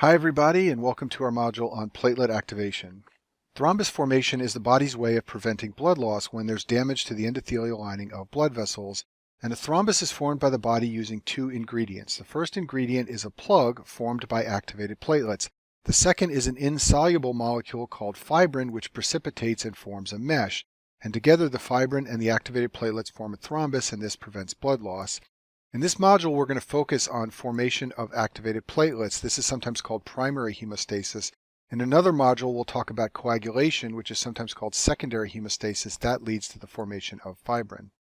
Hi everybody, and welcome to our module on platelet activation. Thrombus formation is the body's way of preventing blood loss when there's damage to the endothelial lining of blood vessels, and a thrombus is formed by the body using two ingredients. The first ingredient is a plug formed by activated platelets. The second is an insoluble molecule called fibrin, which precipitates and forms a mesh, and together the fibrin and the activated platelets form a thrombus, and this prevents blood loss. In this module, we're going to focus on formation of activated platelets. This is sometimes called primary hemostasis. In another module, we'll talk about coagulation, which is sometimes called secondary hemostasis. That leads to the formation of fibrin.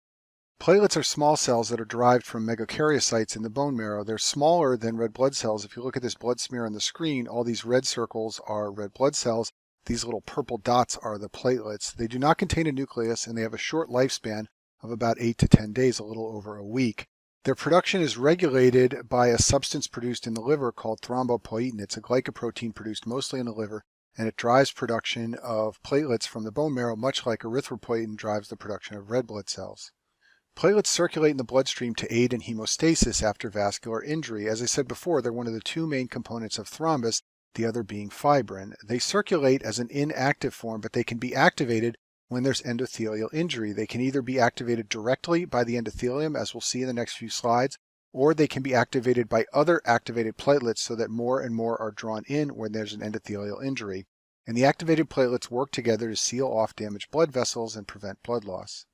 Platelets are small cells that are derived from megakaryocytes in the bone marrow. They're smaller than red blood cells. If you look at this blood smear on the screen, all these red circles are red blood cells. These little purple dots are the platelets. They do not contain a nucleus, and they have a short lifespan of about 8 to 10 days, a little over a week. Their production is regulated by a substance produced in the liver called thrombopoietin. It's a glycoprotein produced mostly in the liver, and it drives production of platelets from the bone marrow, much like erythropoietin drives the production of red blood cells. Platelets circulate in the bloodstream to aid in hemostasis after vascular injury. As I said before, they're one of the two main components of thrombus, the other being fibrin. They circulate as an inactive form, but they can be activated when there's endothelial injury. They can either be activated directly by the endothelium, as we'll see in the next few slides, or they can be activated by other activated platelets so that more and more are drawn in when there's an endothelial injury. And the activated platelets work together to seal off damaged blood vessels and prevent blood loss.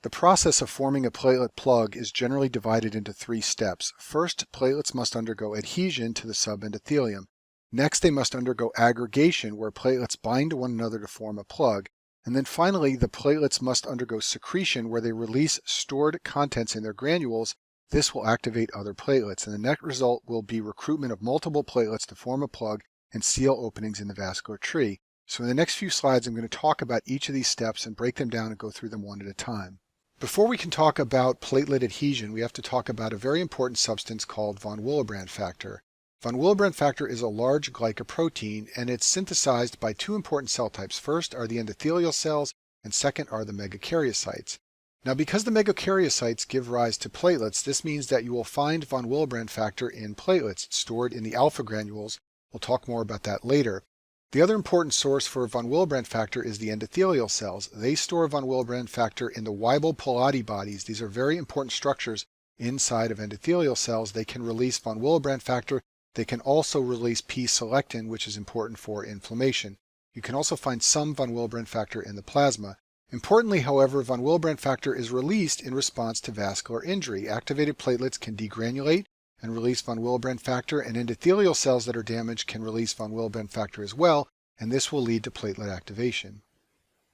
The process of forming a platelet plug is generally divided into three steps. First, platelets must undergo adhesion to the subendothelium. Next, they must undergo aggregation, where platelets bind to one another to form a plug. And then finally, the platelets must undergo secretion, where they release stored contents in their granules. This will activate other platelets, and the net result will be recruitment of multiple platelets to form a plug and seal openings in the vascular tree. So in the next few slides, I'm going to talk about each of these steps and break them down and go through them one at a time. Before we can talk about platelet adhesion, we have to talk about a very important substance called von Willebrand factor. Von Willebrand factor is a large glycoprotein, and it's synthesized by two important cell types. First are the endothelial cells, and second are the megakaryocytes. Now, because the megakaryocytes give rise to platelets, this means that you will find von Willebrand factor in platelets. It's stored in the alpha granules. We'll talk more about that later. The other important source for von Willebrand factor is the endothelial cells. They store von Willebrand factor in the Weibel-Palade bodies. These are very important structures inside of endothelial cells. They can release von Willebrand factor. They can also release P-selectin, which is important for inflammation. You can also find some von Willebrand factor in the plasma. Importantly, however, von Willebrand factor is released in response to vascular injury. Activated platelets can degranulate and release von Willebrand factor, and endothelial cells that are damaged can release von Willebrand factor as well, and this will lead to platelet activation.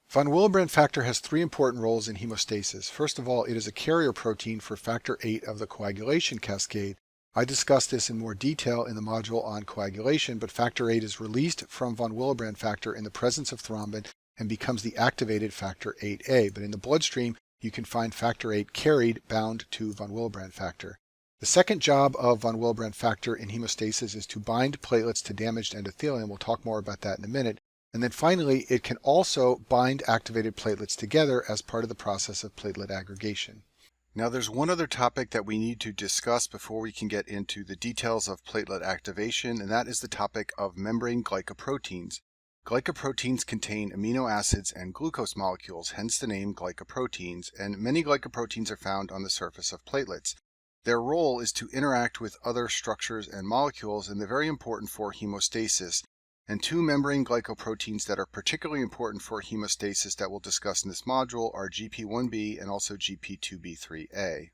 Von Willebrand factor has three important roles in hemostasis. First of all, it is a carrier protein for factor VIII of the coagulation cascade. I discussed this in more detail in the module on coagulation, but factor VIII is released from von Willebrand factor in the presence of thrombin and becomes the activated factor VIIIa. But in the bloodstream, you can find factor VIII carried bound to von Willebrand factor. The second job of von Willebrand factor in hemostasis is to bind platelets to damaged endothelium. We'll talk more about that in a minute. And then finally, it can also bind activated platelets together as part of the process of platelet aggregation. Now, there's one other topic that we need to discuss before we can get into the details of platelet activation, and that is the topic of membrane glycoproteins. Glycoproteins contain amino acids and glucose molecules, hence the name glycoproteins, and many glycoproteins are found on the surface of platelets. Their role is to interact with other structures and molecules, and they're very important for hemostasis. And two membrane glycoproteins that are particularly important for hemostasis that we'll discuss in this module are GP1b and also GP2b3a.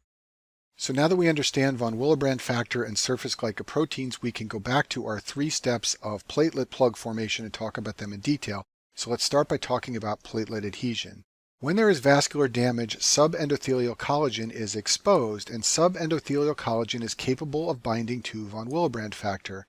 So now that we understand von Willebrand factor and surface glycoproteins, we can go back to our three steps of platelet plug formation and talk about them in detail. So let's start by talking about platelet adhesion. When there is vascular damage, subendothelial collagen is exposed, and subendothelial collagen is capable of binding to von Willebrand factor.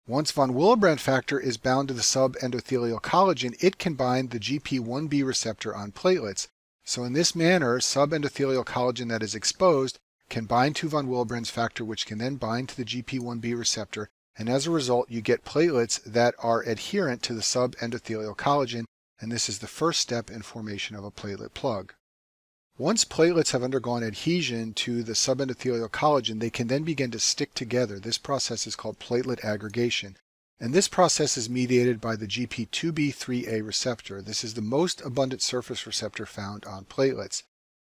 Once von Willebrand factor is bound to the subendothelial collagen, it can bind the GP1b receptor on platelets. So in this manner, subendothelial collagen that is exposed can bind to von Willebrand factor, which can then bind to the GP1b receptor, and as a result you get platelets that are adherent to the subendothelial collagen, and this is the first step in formation of a platelet plug. Once platelets have undergone adhesion to the subendothelial collagen, they can then begin to stick together. This process is called platelet aggregation. And this process is mediated by the GP2B3A receptor. This is the most abundant surface receptor found on platelets.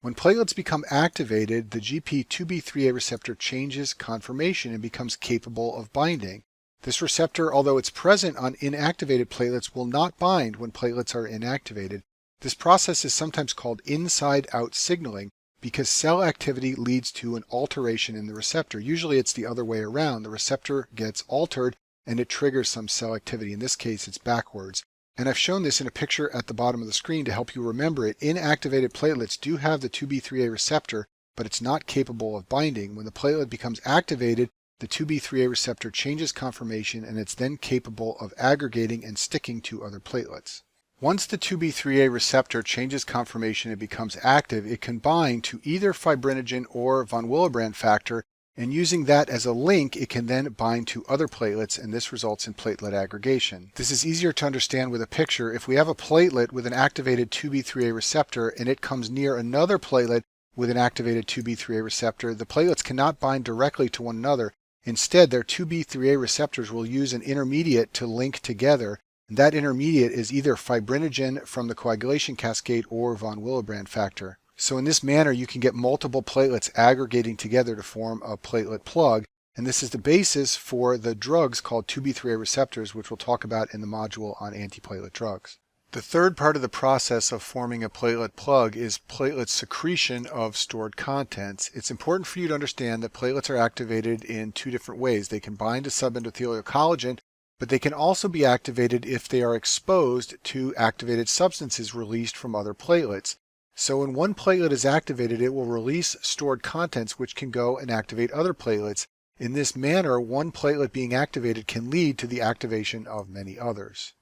When platelets become activated, the GP2B3A receptor changes conformation and becomes capable of binding. This receptor, although it's present on inactivated platelets, will not bind when platelets are inactivated. This process is sometimes called inside-out signaling because cell activity leads to an alteration in the receptor. Usually it's the other way around. The receptor gets altered and it triggers some cell activity. In this case, it's backwards. And I've shown this in a picture at the bottom of the screen to help you remember it. Inactivated platelets do have the 2B3A receptor, but it's not capable of binding. When the platelet becomes activated, the 2B3A receptor changes conformation and it's then capable of aggregating and sticking to other platelets. Once the 2B3A receptor changes conformation and becomes active, it can bind to either fibrinogen or von Willebrand factor, and using that as a link, it can then bind to other platelets, and this results in platelet aggregation. This is easier to understand with a picture. If we have a platelet with an activated 2B3A receptor and it comes near another platelet with an activated 2B3A receptor, the platelets cannot bind directly to one another. Instead, their 2B3A receptors will use an intermediate to link together, and that intermediate is either fibrinogen from the coagulation cascade or von Willebrand factor. So in this manner, you can get multiple platelets aggregating together to form a platelet plug, and this is the basis for the drugs called 2B3A receptors, which we'll talk about in the module on antiplatelet drugs. The third part of the process of forming a platelet plug is platelet secretion of stored contents. It's important for you to understand that platelets are activated in two different ways. They can bind to subendothelial collagen, but they can also be activated if they are exposed to activated substances released from other platelets. So when one platelet is activated, it will release stored contents which can go and activate other platelets. In this manner, one platelet being activated can lead to the activation of many others.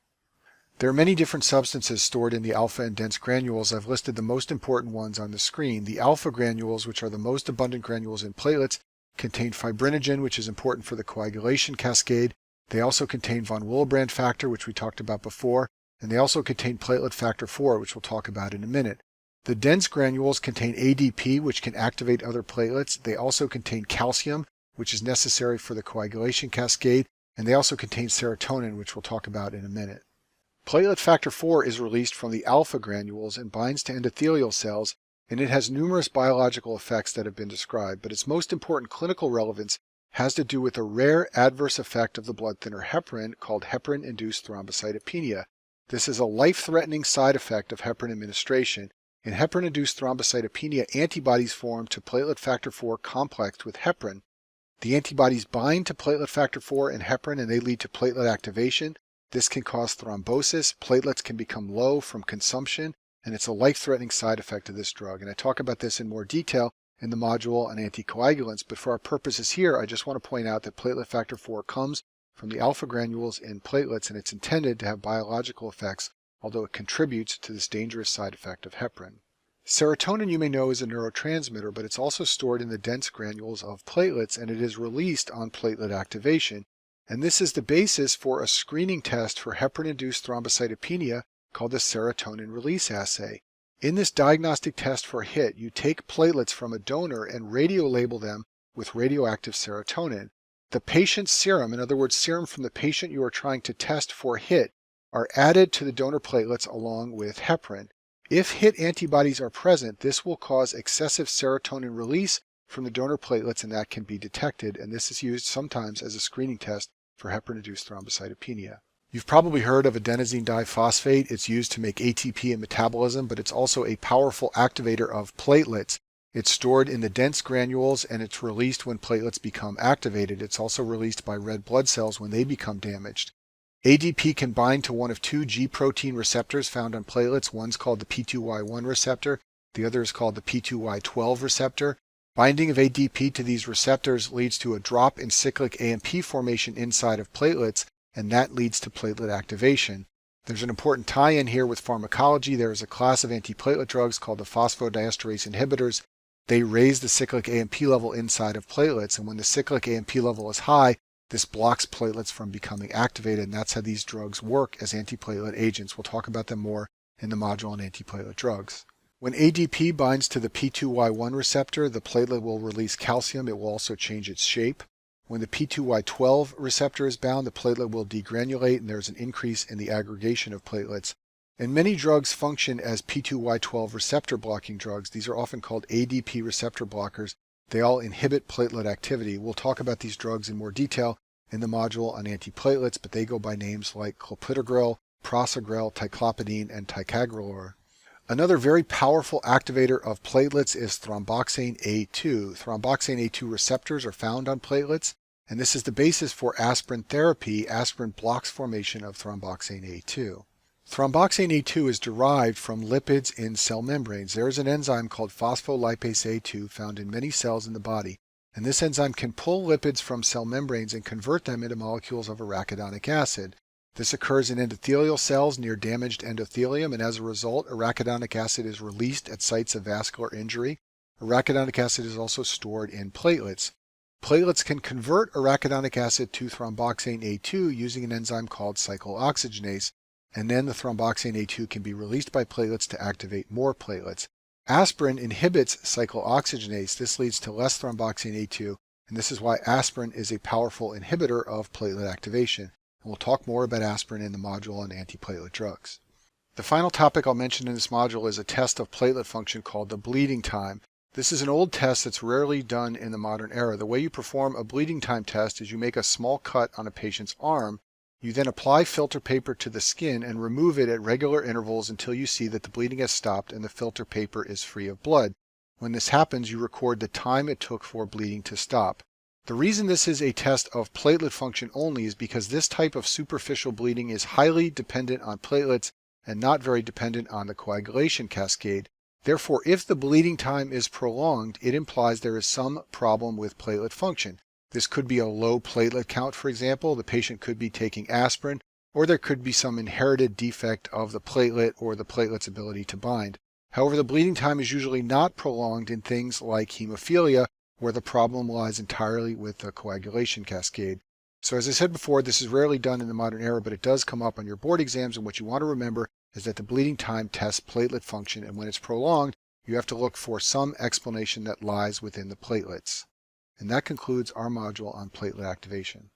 There are many different substances stored in the alpha and dense granules. I've listed the most important ones on the screen. The alpha granules, which are the most abundant granules in platelets, contain fibrinogen, which is important for the coagulation cascade. They also contain von Willebrand factor, which we talked about before, and they also contain platelet factor 4, which we'll talk about in a minute. The dense granules contain ADP, which can activate other platelets. They also contain calcium, which is necessary for the coagulation cascade, and they also contain serotonin, which we'll talk about in a minute. Platelet factor 4 is released from the alpha granules and binds to endothelial cells, and it has numerous biological effects that have been described, but its most important clinical relevance has to do with a rare adverse effect of the blood thinner heparin called heparin-induced thrombocytopenia. This is a life-threatening side effect of heparin administration. In heparin-induced thrombocytopenia, antibodies form to platelet factor 4 complexed with heparin. The antibodies bind to platelet factor 4 and heparin, and they lead to platelet activation. This can cause thrombosis. Platelets can become low from consumption, and it's a life-threatening side effect of this drug. And I talk about this in more detail in the module on anticoagulants, but for our purposes here, I just want to point out that platelet factor 4 comes from the alpha granules in platelets, and it's intended to have biological effects, although it contributes to this dangerous side effect of heparin. Serotonin, you may know, is a neurotransmitter, but it's also stored in the dense granules of platelets, and it is released on platelet activation. And this is the basis for a screening test for heparin-induced thrombocytopenia called the serotonin release assay. In this diagnostic test for HIT, you take platelets from a donor and radiolabel them with radioactive serotonin. The patient's serum, in other words, serum from the patient you are trying to test for HIT, are added to the donor platelets along with heparin. If HIT antibodies are present, this will cause excessive serotonin release from the donor platelets, and that can be detected, and this is used sometimes as a screening test for heparin-induced thrombocytopenia. You've probably heard of adenosine diphosphate. It's used to make ATP in metabolism, but it's also a powerful activator of platelets. It's stored in the dense granules, and it's released when platelets become activated. It's also released by red blood cells when they become damaged. ADP can bind to one of two G protein receptors found on platelets. One's called the P2Y1 receptor. The other is called the P2Y12 receptor. Binding of ADP to these receptors leads to a drop in cyclic AMP formation inside of platelets, and that leads to platelet activation. There's an important tie-in here with pharmacology. There is a class of antiplatelet drugs called the phosphodiesterase inhibitors. They raise the cyclic AMP level inside of platelets, and when the cyclic AMP level is high, this blocks platelets from becoming activated, and that's how these drugs work as antiplatelet agents. We'll talk about them more in the module on antiplatelet drugs. When ADP binds to the P2Y1 receptor, the platelet will release calcium. It will also change its shape. When the P2Y12 receptor is bound, the platelet will degranulate and there's an increase in the aggregation of platelets. And many drugs function as P2Y12 receptor blocking drugs. These are often called ADP receptor blockers. They all inhibit platelet activity. We'll talk about these drugs in more detail in the module on antiplatelets, but they go by names like clopidogrel, prasugrel, ticlopidine, and ticagrelor. Another very powerful activator of platelets is thromboxane A2. Thromboxane A2 receptors are found on platelets, and this is the basis for aspirin therapy. Aspirin blocks formation of thromboxane A2. Thromboxane A2 is derived from lipids in cell membranes. There is an enzyme called phospholipase A2 found in many cells in the body, and this enzyme can pull lipids from cell membranes and convert them into molecules of arachidonic acid. This occurs in endothelial cells near damaged endothelium, and as a result, arachidonic acid is released at sites of vascular injury. Arachidonic acid is also stored in platelets. Platelets can convert arachidonic acid to thromboxane A2 using an enzyme called cyclooxygenase, and then the thromboxane A2 can be released by platelets to activate more platelets. Aspirin inhibits cyclooxygenase. This leads to less thromboxane A2, and this is why aspirin is a powerful inhibitor of platelet activation. And we'll talk more about aspirin in the module on antiplatelet drugs. The final topic I'll mention in this module is a test of platelet function called the bleeding time. This is an old test that's rarely done in the modern era. The way you perform a bleeding time test is you make a small cut on a patient's arm. You then apply filter paper to the skin and remove it at regular intervals until you see that the bleeding has stopped and the filter paper is free of blood. When this happens, you record the time it took for bleeding to stop. The reason this is a test of platelet function only is because this type of superficial bleeding is highly dependent on platelets and not very dependent on the coagulation cascade. Therefore, if the bleeding time is prolonged, it implies there is some problem with platelet function. This could be a low platelet count, for example. The patient could be taking aspirin, or there could be some inherited defect of the platelet or the platelet's ability to bind. However, the bleeding time is usually not prolonged in things like hemophilia, where the problem lies entirely with the coagulation cascade. So as I said before, this is rarely done in the modern era, but it does come up on your board exams, and what you want to remember is that the bleeding time tests platelet function, and when it's prolonged, you have to look for some explanation that lies within the platelets. And that concludes our module on platelet activation.